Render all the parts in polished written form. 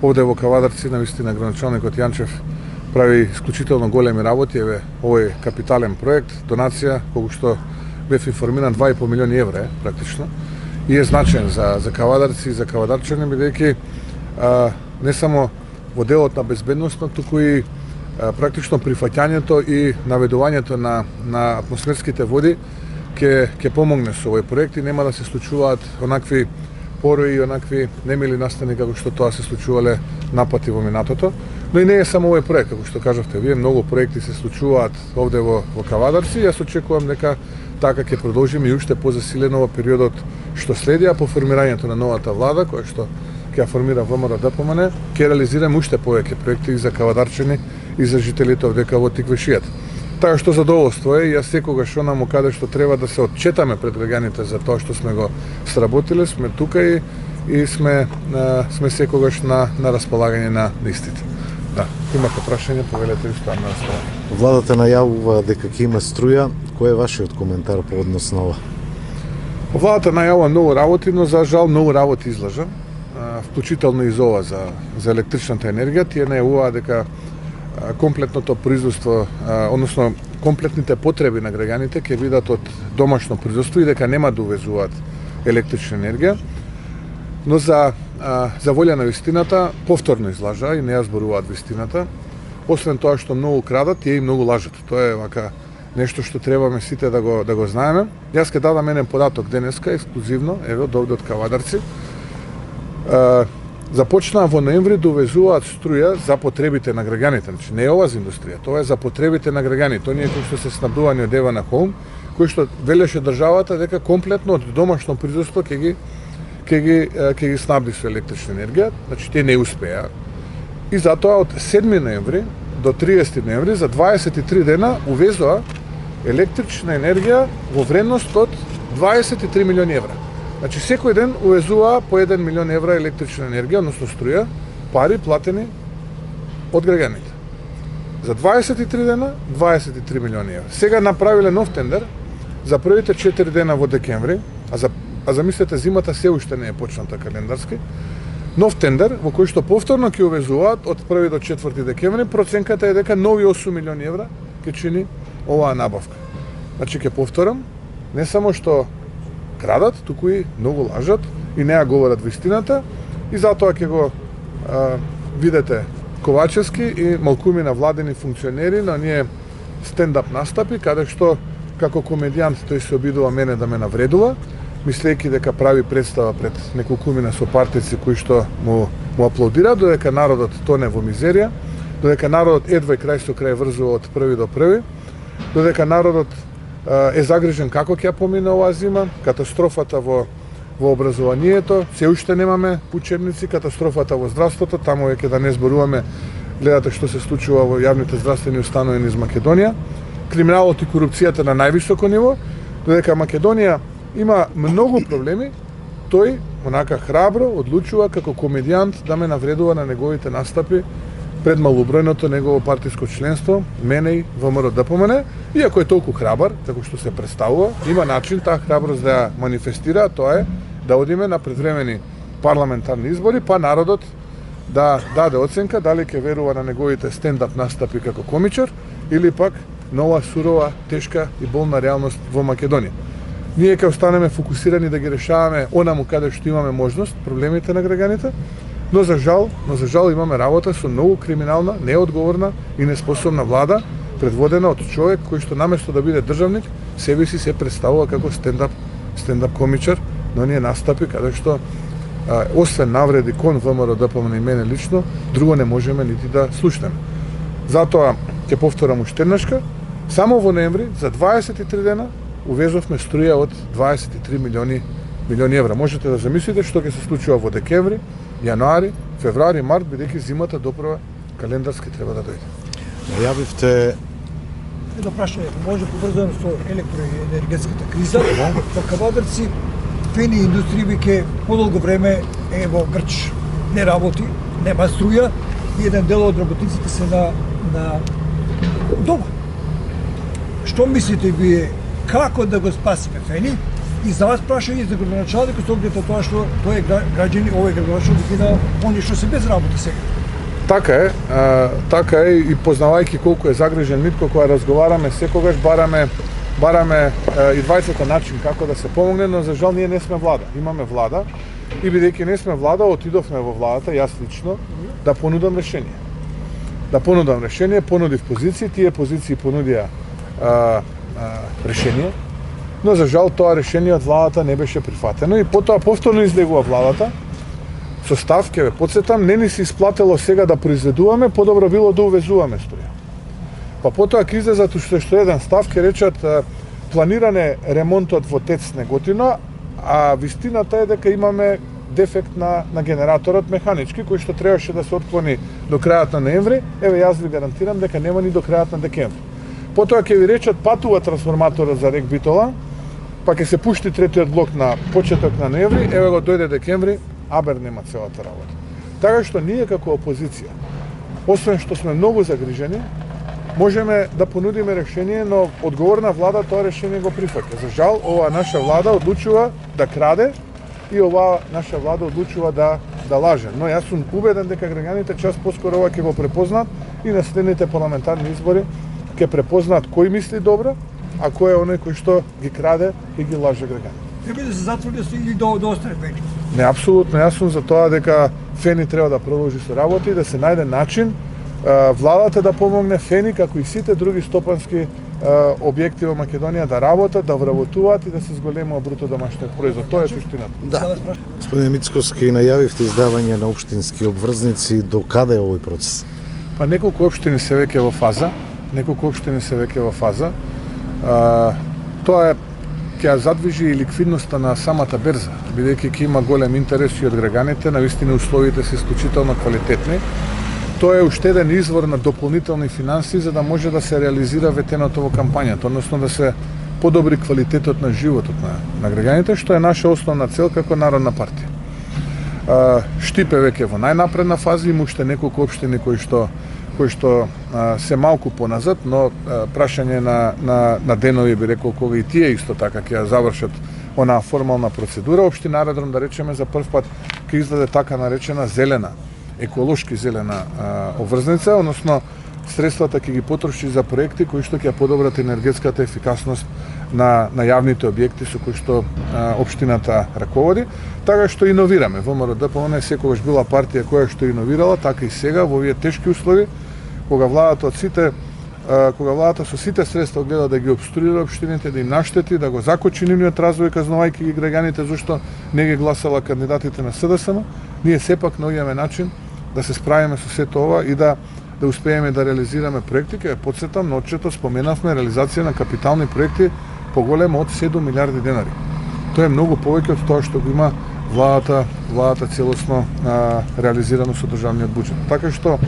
Овде во Кавадарци навистина градоначалникот Јанчев прави исклучително големи работи. Еве, овој капитален проект, донација, колку што бев информиран, 2,5 милиони евра практично, и е значен за Кавадарци и за кавадарчани, бидејќи не само во делот на безбедноста, туку и практично прифаќањето и наведувањето на атмосферските води ќе помогне со овој проект и нема да се случуваат онакви порои и онакви немили настани како што тоа се случувале напати во минатото. Но и не е само овој проект, како што кажавте вие, многу проекти се случуваат овде во Кавадарци. Јас очекувам дека така ќе продолжиме и уште позасилено во периодот што следи, а по формирањето на новата влада, која што ќе формира ВМРО ДПМН, ќе реализираме уште повеќе проекти и за кавадарчани и за жителите овдека во Тиквешијата. Така што задоволство е, јас секогаш онаму каде што треба да се отчетаме пред граѓаните за тоа што сме го сработиле, сме тука и сме секогаш на располагање на истите. Да, имате прашање, повелете ви, стојам на располагање. Владата најавува дека ќе има струја. Кој е вашиот коментар по однос на ова? Владата најавува многу работи, но за жал многу работи излажа, вклучително и за ова за електричната енергија. Тие најавуваа дека комплетното производство, односно комплетните потреби на граѓаните ќе бидат од домашно производство и дека нема да увезуваат електрична енергија. Но за волја на вистината повторно излажа и не ја зборуваат вистината. Освен тоа што многу крадат, тие и многу лажат. Тоа е вака нешто што требаме сите да го знаеме. Јас ќе дадам еден податок денеска ексклузивно, еве од овде од Кавадарци. Започнаа во ноември да увезуваат струја за потребите на граѓаните. Значи не е ова за индустрија, тоа е за потребите на граѓаните. Оние кои што се снабдувани од Евана Хоум, кои што велеше државата дека комплетно од домашно производство ќе ги снабди со електрична енергија. Значи те не успеа. И затоа од 7 ноември до 30 ноември за 23 дена увезоа електрична енергија во вредност од 23 милиони евра. Значи секој ден увезуваа по 1 милион евра електрична енергија, односно струја, пари платени од граѓаните. За 23 дена 23 милиони евра. Сега направиле нов тендер за првите 4 дена во декември, а замислете зимата се уште не е почната календарски. Нов тендер во кој што повторно ќе увезуваат од 1 до 4 декември, проценката е дека нови 8 милиони евра ќе чини оваа набавка. Значи ќе повторам, не само што крадат, туку и многу лажат и не ја говорат вистината и затоа ќе го видите Ковачевски и малкуми на владени функционери на ние стендап настапи, каде што како комедијант тој се обидува мене да ме навредува, мислејќи дека прави представа пред неколкумина сопартици кои што му аплаудираат, додека народот тоне во мизерија, додека народот едва и крај со крај врзува од први до први, додека народот е загрижен како ќе ја помине оваа зима, катастрофата во образованието, се уште немаме учебници, катастрофата во здравството, таму веќе да не зборуваме, гледате што се случува во јавните здравствени установи низ Македонија, криминалот и корупцијата на највисоко ниво, додека Македонија има многу проблеми, тој онака храбро одлучува како комедијант да ме навредува на неговите настапи пред малобројното негово партиско членство, мене и ВМРО ДПМН, иако е толку храбар, како што се представува, има начин таа храброст да ја манифестира, тоа е да одиме на предвремени парламентарни избори, па народот да даде оценка дали ќе верува на неговите стендап настапи како комичар или пак на оваа сурова, тешка и болна реалност во Македонија. Ние ќе останеме фокусирани да ги решаваме онаму каде што имаме можност, проблемите на граѓаните, но за жал имаме работа со многу криминална, неодговорна и неспособна влада, предводена од човек кој што наместо да биде државник, себе си се представува како стендап комичар на оние настапи каде што освен навреди кон ВМРО ДПМН и мене лично, друго не можеме нити да слушнеме. Затоа ќе повторам уште еднашка, само во ноември за 23 дена увезовме струја од 23 милиони евра. Можете да замислите што ќе се случува во декември, јануари, февруари, март, бидејќи зимата допрва календарски треба да дојде. Најавивте едно прашање, може поврзано со електроенергетската криза. Во Кавадарци фени индустрија веќе подолго време е во грч. Не работи, нема струја и еден дел од работниците се на дома. Што мислите вие, како да го спасиме фени И за вас прашање и за градоначалникот, со оглед на тоа што тој е граѓани, овој градоначалник и на они што се без работа сега. Така е и познавајќи колку е загрижен Митко, кога разговараме секогаш бараме и двајцата начин како да се помогне, но за жал ние не сме влада. Имаме влада и бидејќи не сме влада, отидовме во владата, јас лично, да понудам решение. Понудив позиции, тие позиции понудија решение, но за жал тоа решение од владата не беше прифатено и потоа повторно излегува владата со став, ќе ве потсетам, не ни се исплатело сега да произведуваме, подобро било да увезуваме струја. Па потоа ќе излезат уште еден став, ќе речат планиране ремонтот во ТЕЦ Неготино, а вистината е дека имаме дефект на генераторот механички, кој што требаше да се отклони до крајот на ноември, еве јас ви гарантирам дека нема ни до крајот на декември. Потоа ќе ви речат патува трансформаторот за РЕК Битола, па ќе се пушти третиот блок на почеток на ноември, еве го дојде декември, абер нема целата работа. Така што ние како опозиција, освен што сме многу загрижени, можеме да понудиме решение, но одговорна влада тоа решение го прифаќа. За жал, оваа наша влада одлучува да краде и оваа наша влада одлучува да лаже. Но јас сум убеден дека граѓаните час поскоро ова ќе го препознат и на следните парламентарни избори ќе препознаат кој мисли добро, а кој е оној кој што ги краде и ги лаже граѓаните. Треба да се затвори или да остане Фени? Не, апсолутно, јас сум за тоа дека Фени треба да продолжи со работа и да се најде начин владата да помогне Фени, како и сите други стопански објекти во Македонија да работат, да вработуваат и да се зголемува бруто домашниот производ. Тоа е суштината. Да. Господине Мицкоски, најавивте издавање на општински обврзници, до каде е овој процес? Па неколку општини се веќе во фаза. Тоа ќе ја задвижи и ликвидноста на самата берза, бидејќи ќе има голем интерес и од граѓаните, навистина условите се исклучително квалитетни. Тоа е уште еден извор на дополнителни финанси за да може да се реализира ветеното во кампањата, односно да се подобри квалитетот на животот на граѓаните, што е наша основна цел како Народна партија. Штип е веќе во најнапредна фаза, има уште неколку општини кои што се малку поназад, но прашање на денови би рекол кога и тие исто така ќе ја завршат онаа формална процедура. Општина Аредром, да речеме, за прв пат ќе издаде така наречена зелена, еколошки зелена обврзница, односно средствата ќе ги потроши за проекти кои што ќе подобрат енергетската ефикасност на јавните објекти со кои што општината раководи. Така што иновираме. ВМРО-ДПМН секогаш била партија која што иновирала, така и сега во овие тешки услови, кога владата со сите средства гледа да ги обструира општините, да им наштети, да го закочи нивниот развој, казнувајќи ги граѓаните зашто не ги гласала кандидатите на СДСМ, ние сепак наоѓаме начин да се справиме со сето ова и да успееме да реализираме проекти. Ќе потсетам, ночето споменавме реализација на капитални проекти поголема од 7 милиарди денари. Тоа е многу повеќе од тоа што го има владата целосно реализирано со државниот буџет. Така што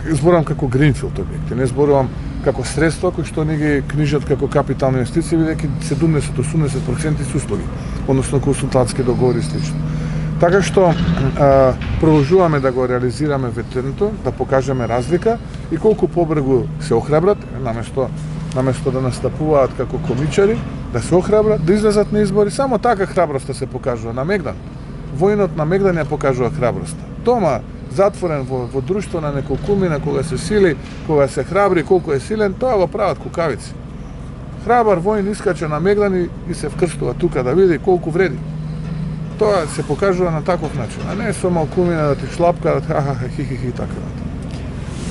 зборувам како гринфилд објекти, не зборувам како средства кои што не ги книжат како капитални инвестиции, бидејќи 70-80% се услуги, односно консултантски договори и слично. Така што продолжуваме да го реализираме ветерното, да покажеме разлика и колку побрзо се охрабрат, наместо да настапуваат како комичари, да се охрабрат, да излезат на избори, само така храброста се покажува на Мегдан. Војнот на Мегдан ја покажува храброста. Тома затворен во друштво на неколкумина, кога се сили, кога се храбри, колку е силен, тоа го прават кукавици. Храбар воин искача на Мегдан и се вкрстува тука да види колку вреди. Тоа се покажува на таков начин, а не со малкумина да ти шлапкаат, хи така.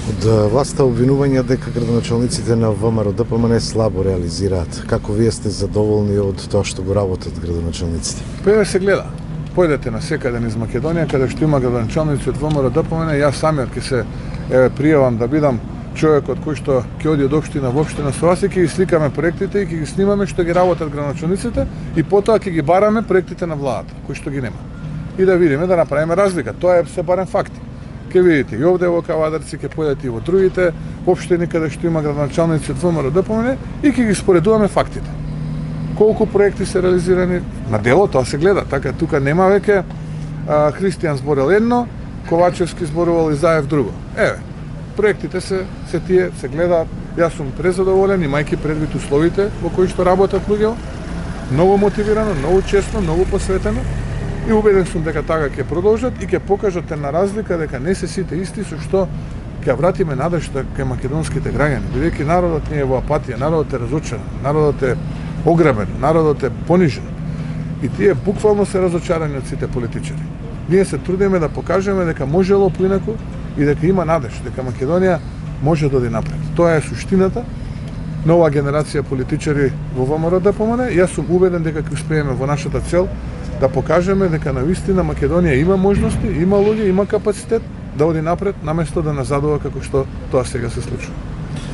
Од власта обвинувања дека градоначалниците на ВМРО-ДПМН слабо реализираат. Како вие сте задоволни од тоа што го работат градоначалниците? Па се гледа. Појдете на секаде низ Македонија, каде што има градоначалници од ВМРО-ДПМН, јас самиот ќе се пријавам да бидам човекот кој што ќе оди од општина во општина со вас и ќе ги сликаме проектите и ќе ги снимаме што ги работат градоначалниците и потоа ќе ги бараме проектите на владата, кои што ги нема. И да видиме, да направиме разлика. Тоа е се барем факти. Ќе видите и овде во Кавадарци, ќе појдете и во другите општини каде што има градоначалници од ВМРО-ДПМН и ќе ги споредуваме фактите. Колку проекти се реализирани на дело, тоа се гледа. Така тука нема веќе Христијан зборел едно, Ковачевски зборувал и Заев друго. Еве, проектите се тие, се гледаат. Јас сум презадоволен, имајќи предвид условите во кои што работат луѓе. многу мотивирано, многу честно, многу посветено и убеден сум дека така ќе продолжат и ќе покажат една разлика дека не се сите исти, со што ќе вратиме надежда кај македонските граѓани, бидејќи народот не е во апатија, народот е разочаран, народот е ограбен, народот е понижен. И тие буквално се разочарани од сите политичари. Ние се трудиме да покажеме дека можело поинаку и дека има надеж, дека Македонија може да оди напред. Тоа е суштината на оваа генерација политичари во ВМРО ДПМН. Јас сум убеден дека ќе успееме во нашата цел да покажеме дека навистина Македонија има можности, има луѓе, има капацитет да оди напред, наместо да назадува како што тоа сега се случува.